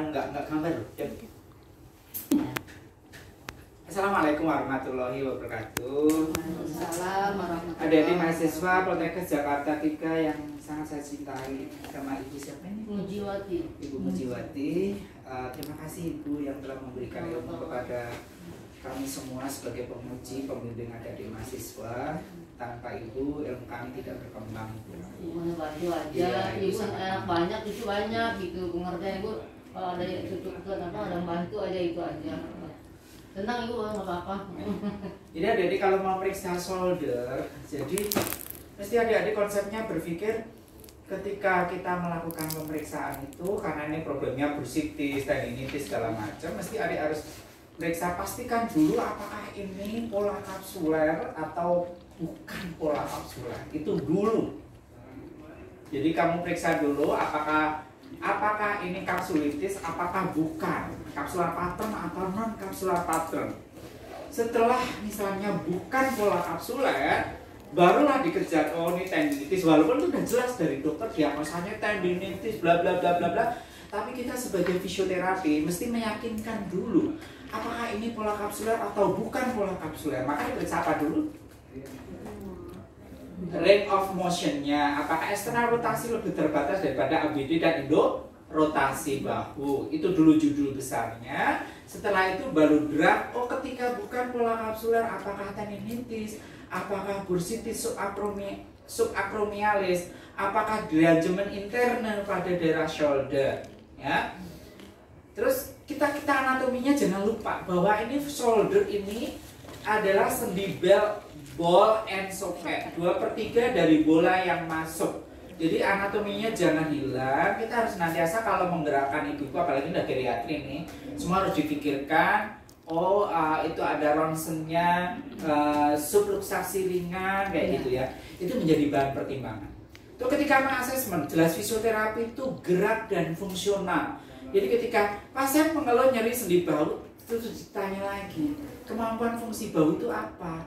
Enggak gambar loh. Assalamualaikum warahmatullahi wabarakatuh. Waalaikumsalam warahmatullahi wabarakatuh. Adik-adik mahasiswa Poltekkes Jakarta 3 yang sangat saya cintai, sama Ibu siapa ini? Mujiwati. Ibu Mujiwati. Terima kasih Ibu yang telah memberikan ilmu kepada kami semua sebagai pemuji pembimbing adik-adik mahasiswa. Tanpa Ibu, ilmu kami tidak berkembang. Ibu bantu aja, Iya, Ibu sangat anak banyak, cucu banyak gitu. Pengertian Ibu, kalau ada cucu ada yang bantu aja itu aja. Tenang Ibu, nggak apa-apa. Jadi adik-adik kalau mau periksa solder, jadi mesti adik-adik konsepnya berpikir ketika kita melakukan pemeriksaan itu, karena ini problemnya bursitis, tendinitis segala macam, mesti adik harus periksa, pastikan dulu apakah ini pola kapsuler atau bukan pola kapsuler, itu dulu. Jadi kamu periksa dulu apakah ini kapsulitis, apakah bukan kapsular pattern atau non kapsular pattern. Setelah misalnya bukan pola kapsuler, barulah dikejar, oh ini tendinitis, walaupun itu udah jelas dari dokter diagnosanya tendinitis bla bla bla bla bla. Tapi kita sebagai fisioterapi mesti meyakinkan dulu apakah ini pola kapsuler atau bukan pola kapsuler. Maka diperiksa apa dulu? Range of motionnya, apakah eksternal rotasi lebih terbatas daripada ABD dan indo rotasi bahu. Itu dulu judul besarnya. Setelah itu baru drag, oh ketika bukan pola kapsuler, apakah tendinitis, apakah bursitis subacromialis, apakah derangement internal pada daerah shoulder, ya. Terus kita anatominya jangan lupa bahwa ini shoulder ini adalah sendi ball and socket, 2/3 dari bola yang masuk. Jadi anatominya jangan hilang. Kita harus senantiasa kalau menggerakkan ibuku, apalagi udah geriatri ini, semua harus dipikirkan. Oh, itu ada ronsennya, subluxasi ringan kayak gitu ya. Itu menjadi bahan pertimbangan. Itu ketika asesmen, jelas fisioterapi itu gerak dan fungsional. Jadi ketika pasien mengeluh nyeri sendi bahu, terus ditanya lagi, kemampuan fungsi bahu itu apa?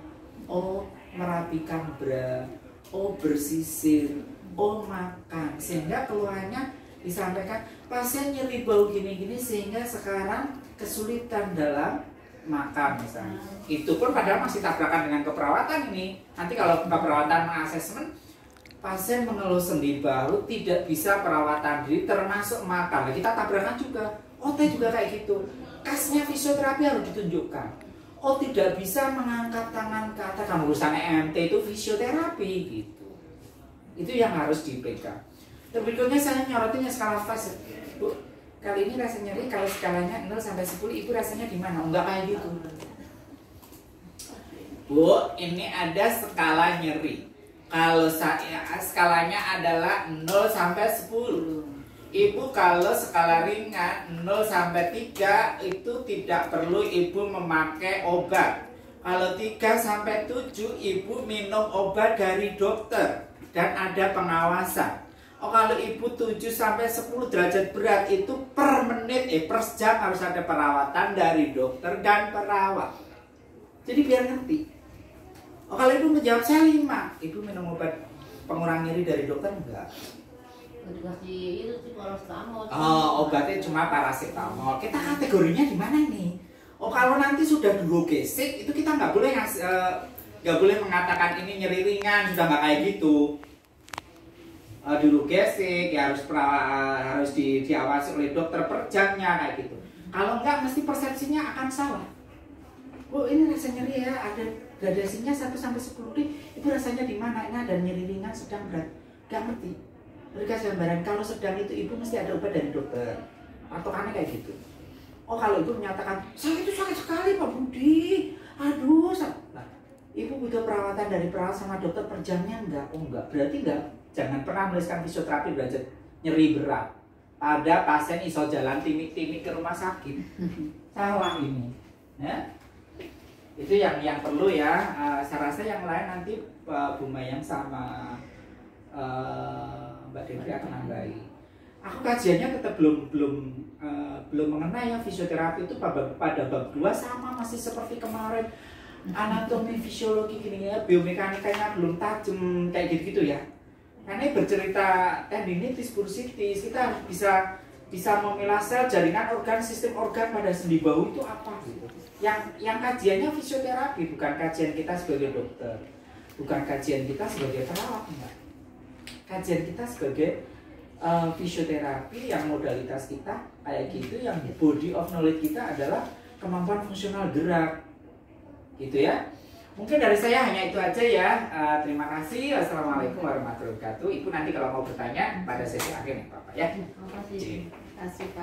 Oh, merapikan bra, oh bersisir, oh makan, sehingga keluhannya disampaikan pasien nyeri bau gini-gini sehingga sekarang kesulitan dalam makan misalnya. Itu pun padahal masih tabrakan dengan keperawatan ini. Nanti kalau keperawatan asesmen, pasien mengeluh sendi bahu tidak bisa perawatan diri termasuk makan. Nah, kita tabrakan juga. OT juga kayak gitu. Kasnya fisioterapi harus ditunjukkan. Oh tidak bisa mengangkat tangan ke atas, kamu urusan EMT itu fisioterapi gitu. Itu yang harus dipegang. Dan berikutnya saya nyorotinnya skala fase. Bu, kali ini rasa nyeri kalau skalanya 0 sampai 10, Ibu rasanya di mana? Enggak kayak gitu. Bu, ini ada skala nyeri. Kalau saya skalanya adalah 0 sampai 10. Ibu kalau skala ringan 0 sampai 3 itu tidak perlu Ibu memakai obat. Kalau 3 sampai 7 Ibu minum obat dari dokter dan ada pengawasan. Oh kalau Ibu 7 sampai 10 derajat berat itu per menit per jam harus ada perawatan dari dokter dan perawat. Jadi biar ngerti. Oh kalau Ibu menjawab saya 5, Ibu minum obat pengurang nyeri dari dokter enggak? Dikasih itu sih paracetamol. Oh, obatnya cuma paracetamol. Kita kategorinya di mana nih? Oh, kalau nanti sudah duogesik itu kita nggak boleh mengatakan ini nyeri ringan, sudah nggak kayak gitu. Duogesik ya harus diawasi oleh dokter per jamnya kayak gitu. Kalau nggak mesti persepsinya akan salah. Oh, ini rasa nyeri ya, ada gradasinya 1 sampai 10. Itu rasanya di mana? Ini ada nyeri ringan, sedang, berat. Nggak ngerti. Berikan gambaran, kalau sedang itu Ibu mesti ada obat dari dokter atau karena kayak gitu. Oh kalau Ibu menyatakan saya itu sakit sekali Pak Budi, aduh nah, Ibu butuh perawatan dari perawat sama dokter per jamnya enggak? Oh enggak, berarti enggak. Jangan pernah menuliskan fisioterapi belajar nyeri berat pada pasien iso jalan timik-timik ke rumah sakit. Salah ini ya. Itu yang perlu ya. Saya rasa yang lain nanti Bu Mayang sama Mbak Devi akan nambahi. Aku kajiannya tetap belum mengenai ya fisioterapi itu pada bab 2 sama masih seperti kemarin. Anatomi fisiologi gini ya, biomekanikanya belum tajam kayak gitu ya. Karena bercerita tendinitis, bursitis, kita harus bisa bisa memilah sel, jaringan organ, sistem organ pada sendi bahu itu apa gitu. Yang kajiannya fisioterapi, bukan kajian kita sebagai dokter, bukan kajian kita sebagai perawat, enggak. Kajian kita sebagai fisioterapi yang modalitas kita kayak gitu, yang body of knowledge kita adalah kemampuan fungsional gerak, gitu ya. Mungkin dari saya hanya itu aja ya. Terima kasih. Wassalamualaikum warahmatullahi wabarakatuh. Ibu nanti kalau mau bertanya pada sesi akhir ya Bapak ya. Terima kasih. Terima kasih Pak.